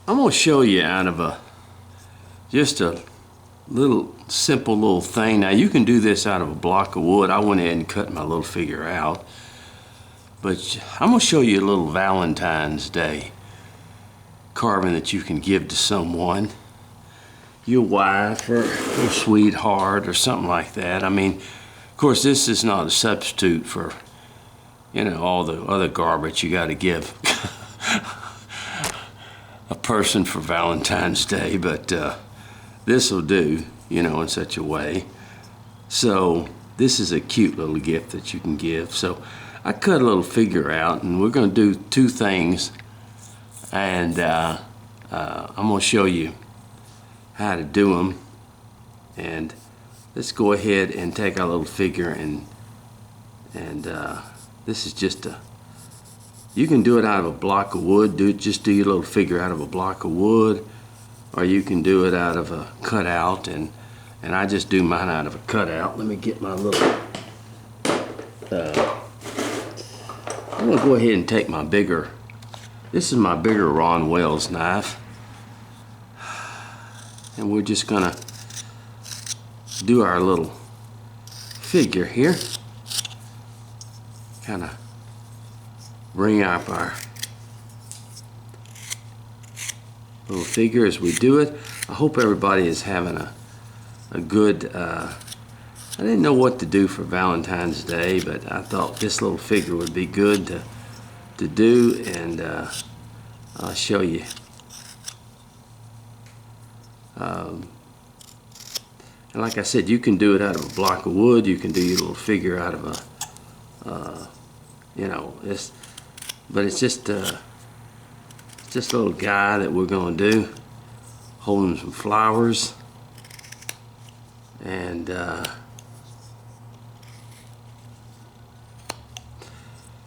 I'm gonna show you out of just a little simple little thing. Now you can do this out of a block of wood. I went ahead and cut my little figure out. But I'm gonna show you a little Valentine's Day carving that you can give to someone. Your wife or your sweetheart or something like that. I mean, of course this is not a substitute for, all the other garbage you gotta give a person for Valentine's Day, but this will do, in such a way. So this is a cute little gift that you can give. So I cut a little figure out, and we're going to do two things, and I'm going to show you how to do them. And let's go ahead and take our little figure, and this is just you can do it out of a block of wood. Just do your little figure out of a block of wood, or you can do it out of a cutout, and I just do mine out of a cutout. Let me get my little. I'm gonna go ahead and take my bigger. This is my bigger Ron Wells knife, and we're just gonna do our little figure here. Kind of bring up our little figure as we do it. I hope everybody is having a good, I didn't know what to do for Valentine's Day, but I thought this little figure would be good to do, and I'll show you. And like I said, you can do it out of a block of wood. You can do your little figure out of a, this. But it's just a little guy that we're going to do, holding some flowers, and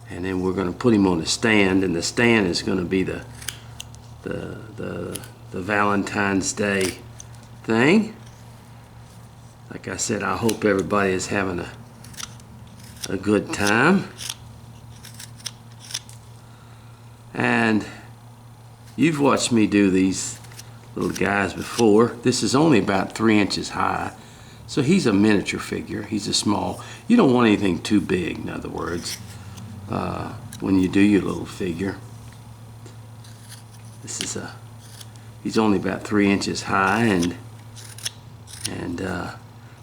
then we're going to put him on a stand, and the stand is going to be the Valentine's Day thing. Like I said, I hope everybody is having a good time. And you've watched me do these little guys before. This is only about 3 inches high, so he's a miniature figure. He's a small. You don't want anything too big, in other words, when you do your little figure. This is he's only about 3 inches high, and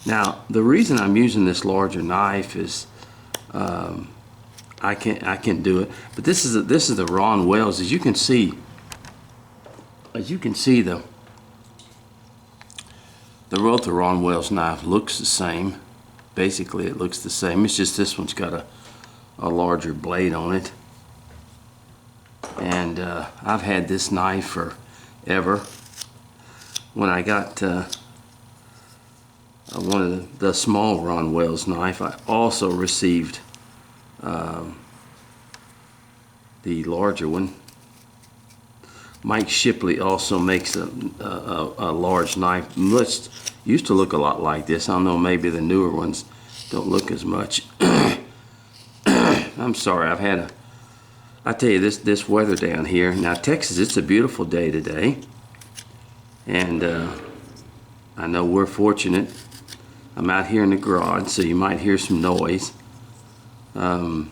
now the reason I'm using this larger knife is I can't do it, but this is the Ron Wells. As you can see the Rother Ron Wells knife looks the same. Basically it looks the same. It's just this one's got a larger blade on it. And I've had this knife forever. When I got one of the small Ron Wells knife, I also received the larger one. Mike Shipley also makes a large knife. Used to look a lot like this. I don't know, maybe the newer ones don't look as much. I'm sorry, I tell you, this weather down here. Now Texas, it's a beautiful day today. And I know we're fortunate. I'm out here in the garage, so you might hear some noise. The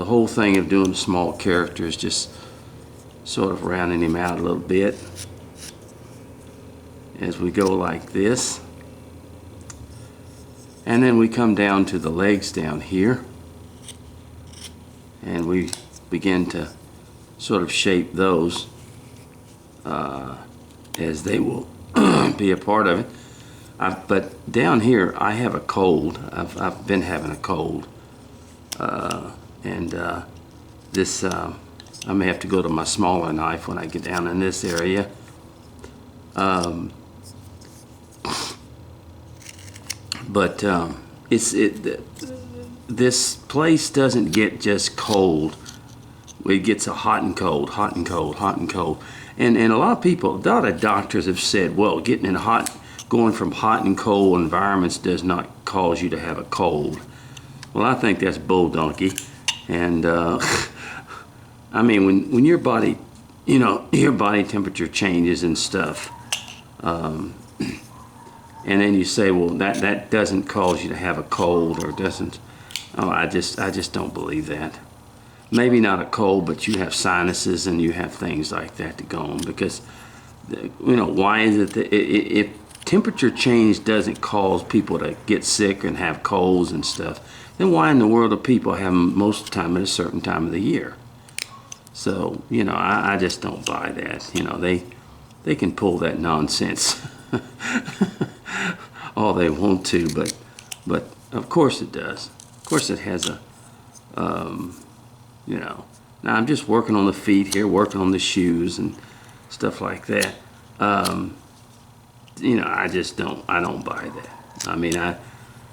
whole thing of doing a small character is just sort of rounding him out a little bit as we go like this. And then we come down to the legs down here, and we begin to sort of shape those as they will be a part of it. But down here I have a cold. I've been having a cold, and this I may have to go to my smaller knife when I get down in this area. This place doesn't get just cold. It gets a hot and cold, hot and cold, hot and cold. And a lot of people, a lot of doctors have said, well, going from hot and cold environments does not cause you to have a cold. Well, I think that's bull donkey. And I mean, when your body, your body temperature changes and stuff, and then you say, well, that doesn't cause you to have a cold, or doesn't. Oh, I just don't believe that. Maybe not a cold, but you have sinuses and you have things like that to go on, because why is it that if temperature change doesn't cause people to get sick and have colds and stuff, then why in the world do people have them most of the time at a certain time of the year? So, I just don't buy that. They can pull that nonsense all they want to, but of course it does. Of course it has a, now I'm just working on the feet here, working on the shoes and stuff like that. I don't buy that. I mean,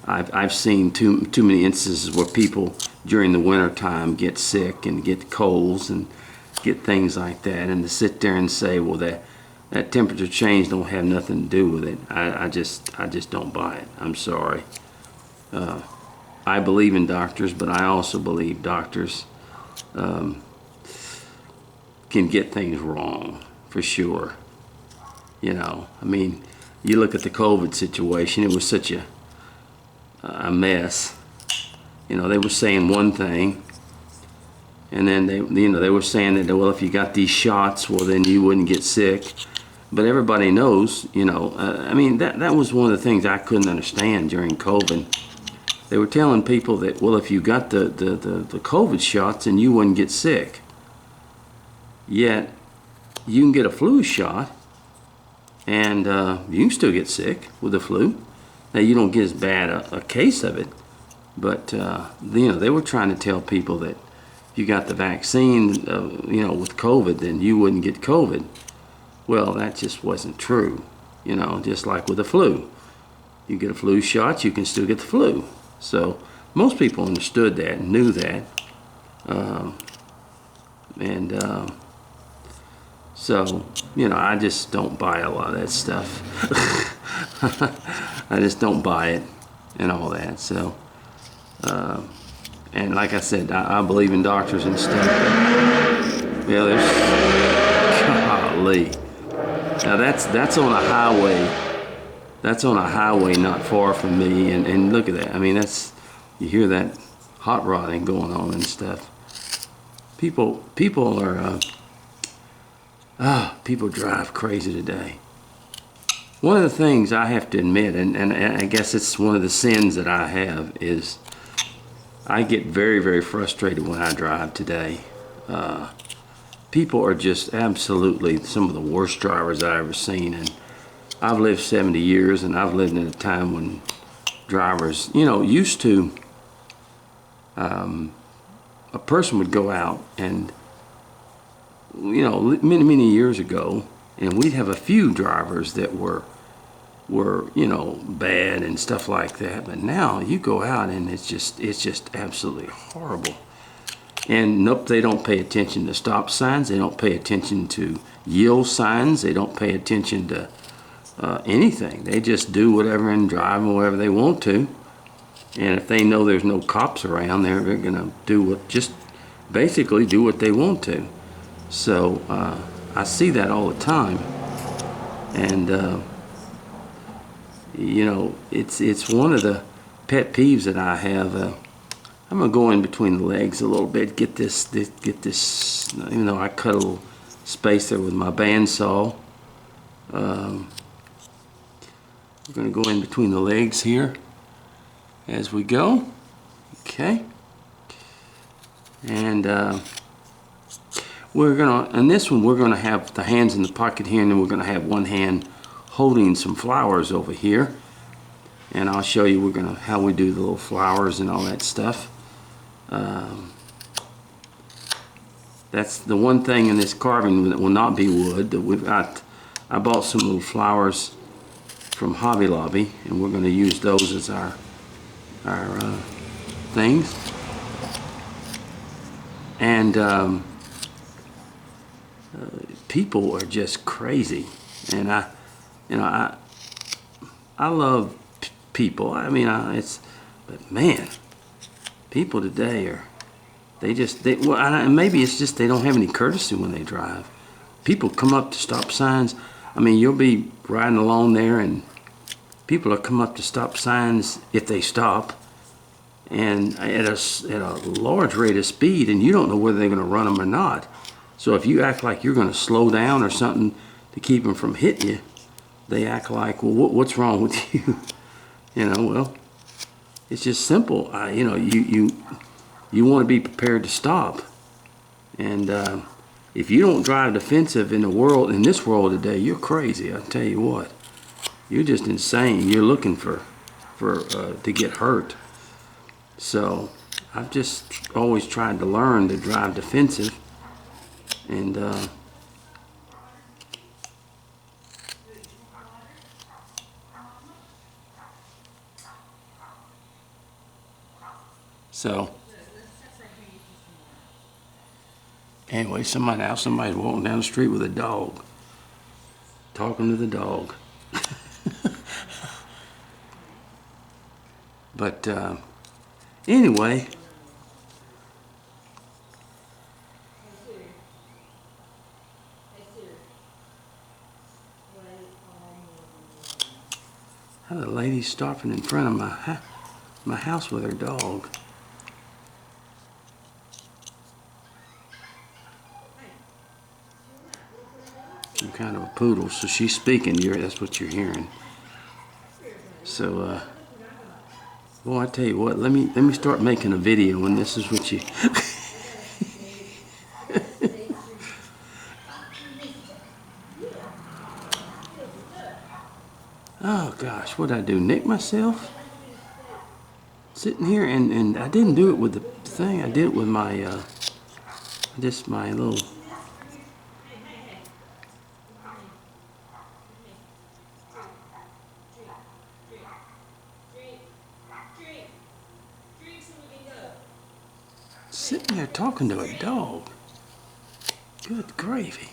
I've seen too many instances where people during the winter time get sick and get colds and get things like that, and to sit there and say, well, that temperature change don't have nothing to do with it. I just don't buy it. I'm sorry. I believe in doctors, but I also believe doctors can get things wrong, for sure. I mean, you look at the COVID situation, it was such a mess. They were saying one thing, and then they were saying that, well, if you got these shots, well, then you wouldn't get sick. But everybody knows, I mean, that was one of the things I couldn't understand during COVID. They were telling people that, well, if you got the COVID shots, then you wouldn't get sick. Yet, you can get a flu shot, and you can still get sick with the flu. Now, you don't get as bad a case of it, but they were trying to tell people that if you got the vaccine, with COVID, then you wouldn't get COVID. Well, that just wasn't true. Just like with the flu, you get a flu shot, you can still get the flu. So most people understood that and knew that, so I just don't buy a lot of that stuff. I just don't buy it and all that. So, and like I said, I believe in doctors and stuff. But, there's golly. Now that's on a highway. That's on a highway not far from me, and look at that. I mean, you hear that hot rodding going on and stuff. People drive crazy today. One of the things I have to admit, and I guess it's one of the sins that I have, is I get very, very frustrated when I drive today. People are just absolutely some of the worst drivers I've ever seen, and I've lived 70 years, and I've lived in a time when drivers, used to, a person would go out and, many, many years ago, and we'd have a few drivers that were bad and stuff like that. But now you go out and it's just absolutely horrible. And nope, they don't pay attention to stop signs. They don't pay attention to yield signs. They don't pay attention to anything. They just do whatever and drive wherever they want to. And if they know there's no cops around, they're gonna basically do what they want to. So I see that all the time, and it's one of the pet peeves that I have. I'm gonna go in between the legs a little bit, get this. Even though I cut a little space there with my bandsaw, we're gonna go in between the legs here as we go. Okay, and on this one, we're gonna have the hands in the pocket here, and then we're gonna have one hand holding some flowers over here. And I'll show you how we do the little flowers and all that stuff. That's the one thing in this carving that will not be wood. That I bought some little flowers from Hobby Lobby, and we're going to use those as our things. And people are just crazy, and I love people. I mean, but man, people today are Well, and maybe it's just they don't have any courtesy when they drive. People come up to stop signs. I mean, you'll be riding along there and people will come up to stop signs if they stop, and at a large rate of speed, and you don't know whether they're going to run them or not. So if you act like you're going to slow down or something to keep them from hitting you, they act like, well, what's wrong with you? You know, well, it's just simple. You know, you want to be prepared to stop, and if you don't drive defensive in this world today, you're crazy. I tell you what, you're just insane. You're looking for to get hurt. So I've just always tried to learn to drive defensive, and so anyway, somebody's walking down the street with a dog, talking to the dog. But anyway, how the lady's stopping in front of my house with her dog. I'm kind of a poodle, so she's speaking. That's what you're hearing. So, boy, I tell you what. Let me start making a video, and this is what you. Oh gosh, what'd I do? Nick myself? Sitting here, and I didn't do it with the thing. I did it with my just my little. Sitting there talking to a dog. Good gravy.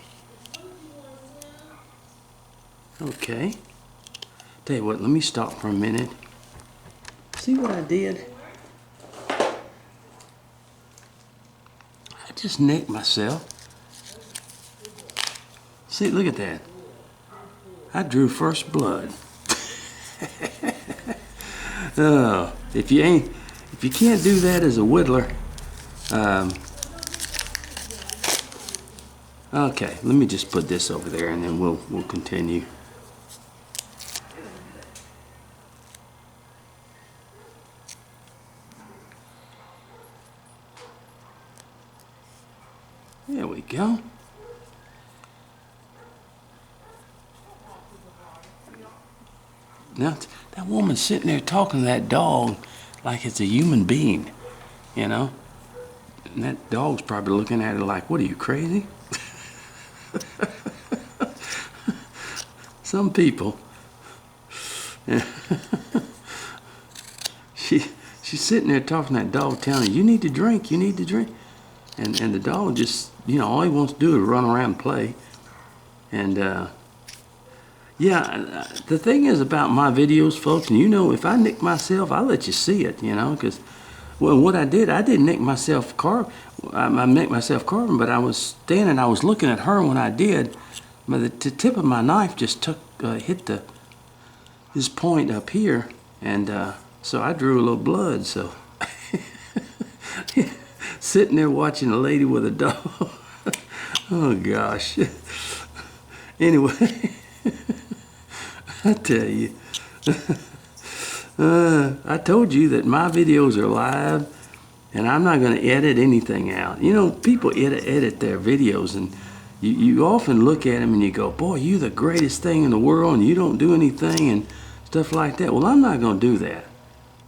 Okay. Tell you what, let me stop for a minute. See what I did? I just nicked myself. See, look at that. I drew first blood. Oh, if you can't do that as a whittler, okay, let me just put this over there and then we'll continue. There we go. Now, that woman's sitting there talking to that dog like it's a human being, you know? And that dog's probably looking at her like, what are you, crazy? Some people. She's sitting there talking to that dog, telling her, you need to drink, you need to drink. And the dog just, you know, all he wants to do is run around and play. And, yeah, the thing is about my videos, folks, and you know, if I nick myself, I'll let you see it, you know, because, well, what I didn't nick myself I nicked myself carving, but I was standing, I was looking at her when I did, but the tip of my knife just hit this point up here, and so I drew a little blood, so. Sitting there watching a lady with a dog. Oh, gosh. Anyway. I tell you, I told you that my videos are live, and I'm not going to edit anything out. You know, people edit their videos, and you often look at them and you go, boy, you're the greatest thing in the world, and you don't do anything and stuff like that. Well, I'm not going to do that,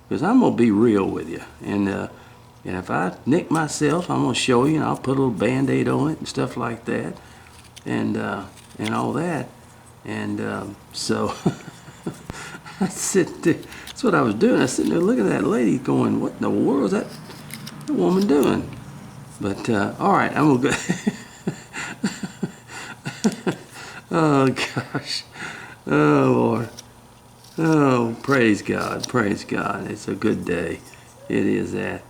because I'm going to be real with you. And if I nick myself, I'm going to show you, and I'll put a little Band-Aid on it and stuff like that, and all that. And so I sit there. That's what I was doing. I was sitting there looking at that lady going, what in the world is that woman doing? But, all right, I'm going to go. Oh, gosh. Oh, Lord. Oh, praise God. Praise God. It's a good day. It is that.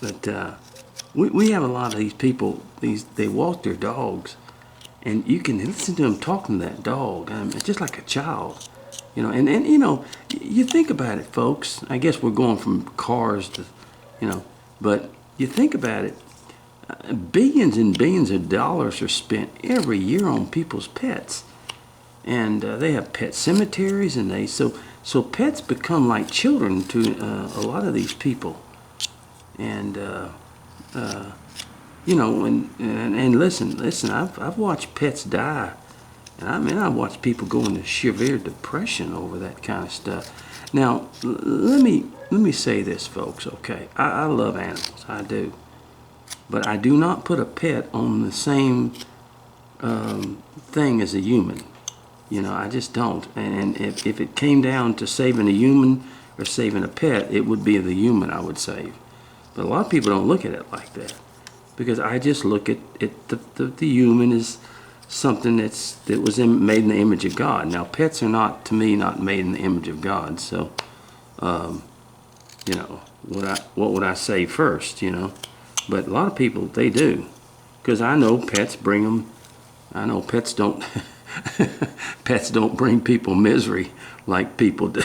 But we have a lot of these people. They walk their dogs, and you can listen to them talking to that dog, just like a child, And you think about it, folks. I guess we're going from cars to, but you think about it. Billions and billions of dollars are spent every year on people's pets, and they have pet cemeteries, and so pets become like children to a lot of these people, and and listen, I've watched pets die, and I've watched people go into severe depression over that kind of stuff. Now, let me say this, folks. Okay, I love animals, I do, but I do not put a pet on the same thing as a human. I just don't. And if it came down to saving a human or saving a pet, it would be the human I would save. But a lot of people don't look at it like that, because I just look at it. The human is something that was made in the image of God. Now, pets are not, to me, not made in the image of God. So, what would I say first? But a lot of people, they do, because I know pets bring them. I know pets don't. Pets don't bring people misery like people do.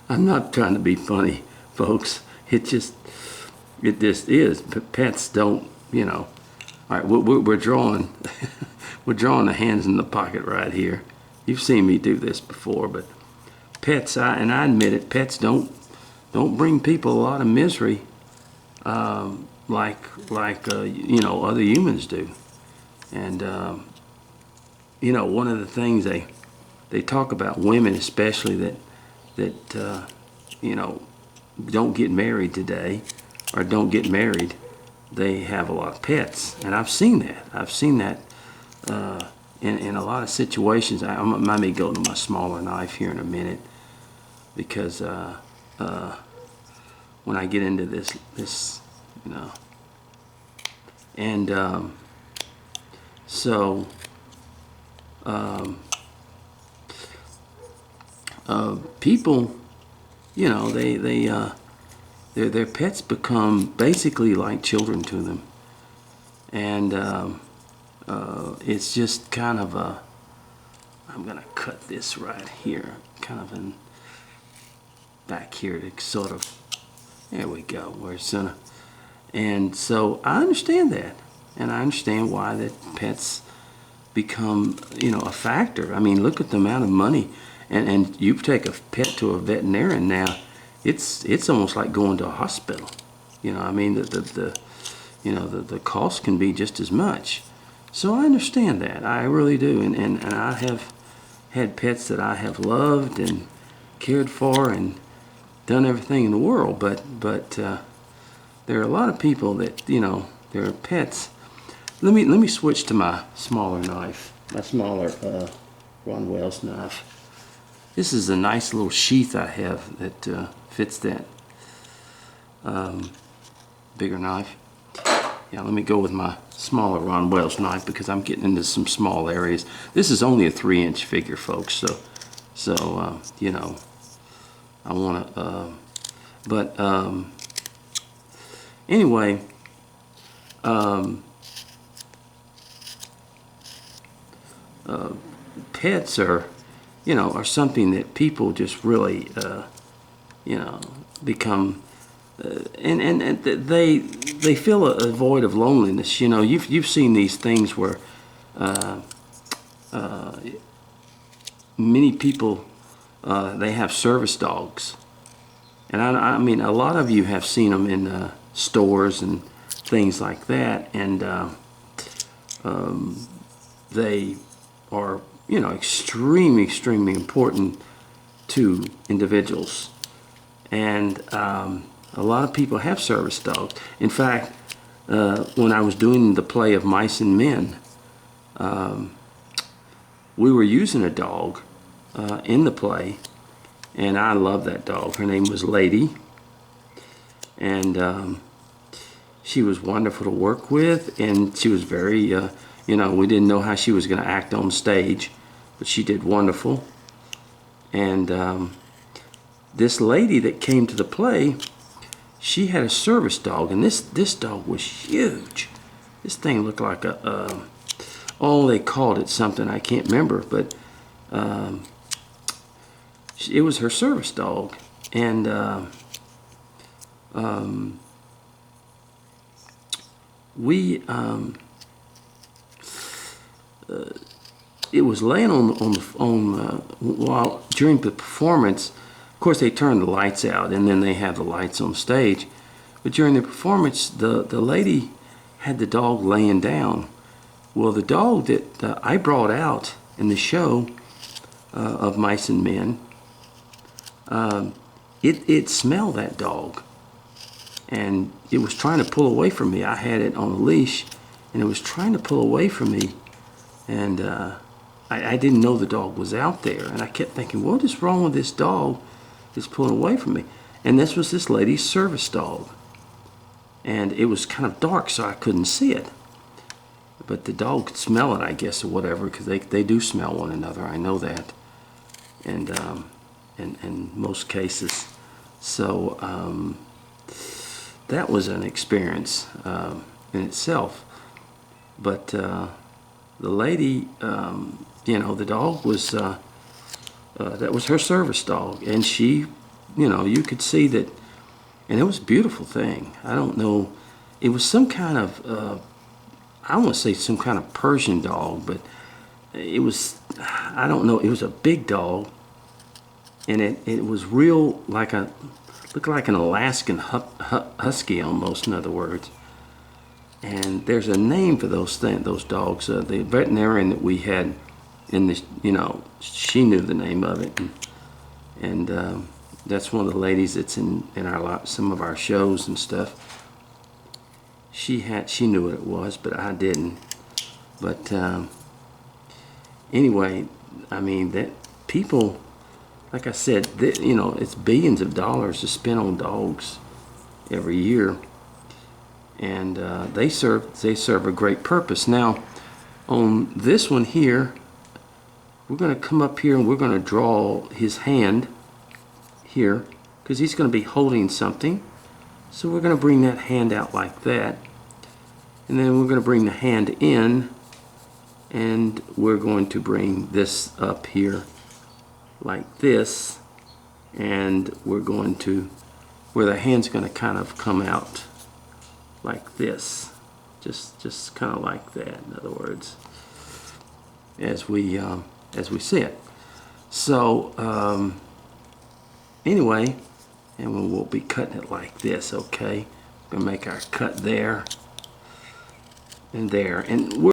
I'm not trying to be funny, folks. It just is. But pets don't, All right, we're drawing, we're drawing the hands in the pocket right here. You've seen me do this before, but pets, and I admit it, pets don't bring people a lot of misery, like other humans do. And one of the things they talk about, women especially, that don't get married today, or don't get married, they have a lot of pets. And I've seen that in a lot of situations. I may go to my smaller knife here in a minute, because when I get into this and so people, their pets become basically like children to them, and it's just kind of I'm gonna cut this right here, kind of in back here to sort of, there we go, where it's gonna, and so I understand that, and I understand why that pets become, a factor. I mean, look at the amount of money, and you take a pet to a veterinarian now, it's almost like going to a hospital. I mean, the cost can be just as much. So I understand that, I really do, and I have had pets that I have loved and cared for and done everything in the world, but there are a lot of people that, their pets. Let me switch to my smaller knife, my smaller Ron Wells knife. This is a nice little sheath I have that fits that bigger knife. Yeah, let me go with my smaller Ron Wells knife, because I'm getting into some small areas. This is only a 3-inch figure, folks. So I want to. But anyway. Pets are something that people just really, become, and they fill a void of loneliness. You've seen these things where many people, they have service dogs, and I mean, a lot of you have seen them in stores and things like that, and they are, extremely important to individuals. And a lot of people have service dogs. In fact, when I was doing the play of Mice and Men, we were using a dog in the play, and I love that dog. Her name was Lady, and she was wonderful to work with, and she was very, we didn't know how she was going to act on stage, but she did wonderful. And this lady that came to the play, she had a service dog, and this dog was huge. This thing looked like oh, they called it something, I can't remember, but it was her service dog. And it was laying while during the performance. Of course, they turn the lights out, and then they have the lights on stage. But during the performance, the lady had the dog laying down. Well, the dog that I brought out in the show of Mice and Men, it smelled that dog, and it was trying to pull away from me. I had it on a leash, and it was trying to pull away from me, and I didn't know the dog was out there, and I kept thinking, what is wrong with this dog that's pulling away from me? And this was this lady's service dog, and it was kind of dark, so I couldn't see it. But the dog could smell it, I guess, or whatever, because they do smell one another. I know that, and in most cases. So that was an experience in itself. But the lady, the dog was that was her service dog, and she, you could see that, and it was a beautiful thing. I don't know, it was some kind of I want to say some kind of Persian dog, but it was, I don't know, it was a big dog, and it was real, looked like an Alaskan husky almost, in other words. And there's a name for those dogs. The veterinarian that we had in this, she knew the name of it, and that's one of the ladies that's in some of our shows and stuff. She knew what it was, but I didn't. But anyway, I mean, that people, like I said, it's billions of dollars to spend on dogs every year, and they serve a great purpose. Now, on this one here, we're going to come up here and we're going to draw his hand here, because he's going to be holding something. So we're going to bring that hand out like that, and then we're going to bring the hand in, and we're going to bring this up here like this, and we're going to, where the hand's going to kind of come out like this, just kind of like that, in other words, as we see it. So anyway, and we'll be cutting it like this, okay? We're going to make our cut there and there, and we're